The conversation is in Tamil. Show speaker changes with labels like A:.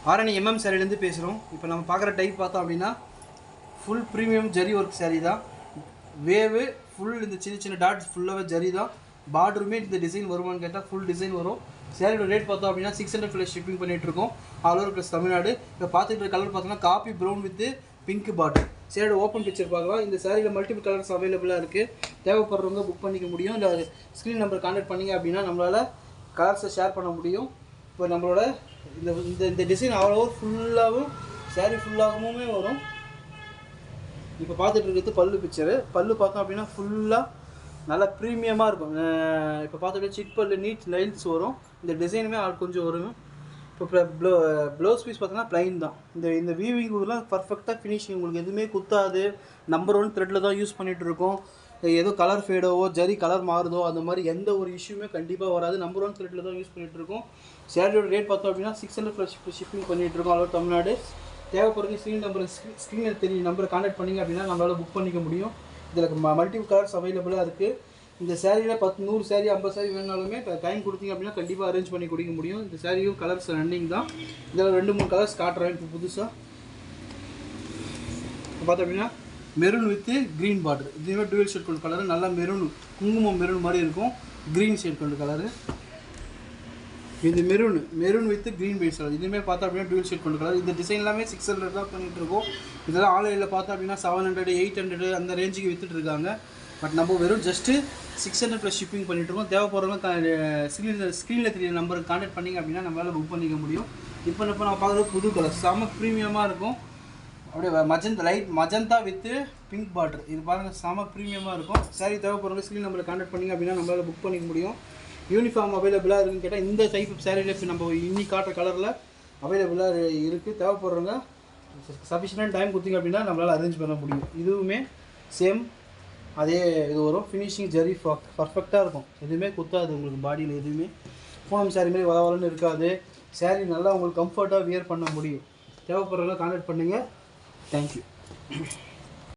A: ஆரணி சாரிலேருந்து பேசுகிறோம். இப்போ நம்ம பார்க்குற டைப் பார்த்தோம் அப்படின்னா full premium zari work sari தான். வேவு ஃபுல் இந்த சின்ன சின்ன டாட்ஸ் ஃபுல்லாகவே ஜரி தான். பார்டருமே இந்த டிசைன் வருமானு கேட்டால் ஃபுல் டிசைன் வரும். சேரீயோட ரேட் பார்த்தோம் அப்படின்னா 600 ஷிப்பிங் பண்ணிகிட்ருக்கோம் ஆல் ஓவர் ப்ளஸ் தமிழ்நாடு. இப்போ பார்த்துட்டு கலர் பார்த்தோன்னா coffee brown with pink border. சேரீயோட ஓப்பன் பிக்சர் பார்க்கலாம். இந்த சேரீயில் மல்டிபிள் கலர்ஸ் அவைலபிளாக இருக்குது. தேவைப்படுறவங்க புக் பண்ணிக்க முடியும். இல்லை ஸ்க்ரீன் நம்பர் கான்டாக்ட் பண்ணிங்க அப்படின்னா நம்மளால் கலர்ஸை ஷேர் பண்ண முடியும். இப்போ நம்மளோட இந்த டிசைன் ஆல் ஓவர் ஃபுல்லாகவும் சேரீ ஃபுல்லாகவுமே வரும். இப்போ பார்த்துட்டு இருக்கிறது பல்லு பிக்சரு. பல்லு பார்த்தோம் அப்படின்னா ஃபுல்லாக நல்லா ப்ரீமியமாக இருக்கும். இப்போ பார்த்துட்டு சிட் பல்லு நீட் லைன்ஸ் வரும். இந்த டிசைனுமே கொஞ்சம் வரும். இப்போ ப்ளவுஸ் பீஸ் பார்த்தோன்னா ப்ளைன் தான். இந்த வீவிங் இதெல்லாம் பர்ஃபெக்டாக ஃபினிஷிங், உங்களுக்கு எதுவுமே குத்தாது. நம்பர் 1 த்ரெட்டில் தான் யூஸ் பண்ணிகிட்ருக்கோம். ஏதோ கலர் ஃபேடோவோ ஜரி கலர் மாறுதோ அந்த மாதிரி எந்த ஒரு இஷ்யூமே கண்டிப்பாக வராது. நம்பர் 1 த்ரெட்டில் தான் யூஸ் பண்ணிகிட்ருக்கோம். சேரீயோட ரேட் பார்த்தோம் அப்படின்னா 600 ஷிப்பிங் பண்ணிகிட்ருக்கோம் ஆல் ஓவர் தமிழ்நாடு. தேவைப்படுறது ஸ்க்ரீனில் தெரியும் நம்பரை கான்டாக்ட் பண்ணிங்க அப்படின்னா நம்மளால் புக் பண்ணிக்க முடியும். இதில் மல்டிபிள் கலர்ஸ் அவைலபிளாக இருக்குது. இந்த சேரீயில் 100 சேரீ 50 சேரீ வேணாலுமே டைம் கொடுத்தீங்க அப்படின்னா கண்டிப்பாக அரேஞ்ச் பண்ணி கொடுக்க முடியும். இந்த சேரீயும் கலர்ஸ் ரன்னிங் தான். இதில் 2-3 கலர்ஸ் காட்டுறேன் இப்போ புதுசாக. இப்போ பார்த்தோம் அப்படின்னா மெரூன் வித் க்ரீன் பார்டர். இதுவே டுவெல் ஷேட் கொண்ட கலரு. நல்லா மெரூன் குங்குமம் மெரூன் மாதிரி இருக்கும். க்ரீன் ஷேட் கொண்ட கலரு. இது maroon with green base colour. இதுவுமே பார்த்தா அப்படின்னா டுவெல் ஷேட் கொண்ட கலர். இந்த டிசைன் எல்லாமே 600 தான் பண்ணிகிட்ருக்கோம். இதெல்லாம் ஆன்லைனில் பார்த்தா அப்படின்னா 700 800 அந்த ரேஞ்சுக்கு விற்றுட்டு இருக்காங்க. பட் நம்ம வெறும் ஜஸ்ட்டு 600 ஷிப்பிங் பண்ணிகிட்ருக்கோம். தேவைப்படுறவங்க ஸ்க்ரீனில் தெரிய நம்பருக்கு கான்டாக்ட் பண்ணிங்க அப்படின்னா நம்மளால் புக் பண்ணிக்க முடியும். இப்போ நான் பார்க்குறது புது கலர் செம ப்ரீமியமாக இருக்கும். அப்படியே light magenta with pink border. இது பாருங்கள் செம ப்ரீமியமாக இருக்கும். சாரி தேவைப்படுறவங்க ஸ்க்ரீன் நம்பரை கான்டாக்ட் பண்ணிங்க அப்படின்னா நம்மளால் புக் பண்ணிக்க முடியும். யூனிஃபார்ம் அவைலபிளாக இருக்குன்னு கேட்டால் இந்த டைப் சேரீல இப்போ நம்ம இன்னைக்கு காட்டுற கலரில் அவைலபிளாக இருக்குது. தேவைப்படுறவங்க சஃபிஷியன்ட் டைம் கொடுத்தீங்க அப்படின்னா நம்மளால் அரேஞ்ச் பண்ண முடியும். இதுவுமே சேம் அதே இது வரும். ஃபினிஷிங் ஜரி பர்ஃபெக்டாக இருக்கும். எதுவுமே குத்தாது உங்களுக்கு பாடியில். எதுவுமே பூனம் சாரீ மாதிரி வளவலன்னு இருக்காது. சாரீ நல்லா உங்களுக்கு கம்ஃபர்ட்டாக வியர் பண்ண முடியும். தேவைப்படுறவங்க கான்டாக்ட் பண்ணுங்கள். தேங்க்யூ.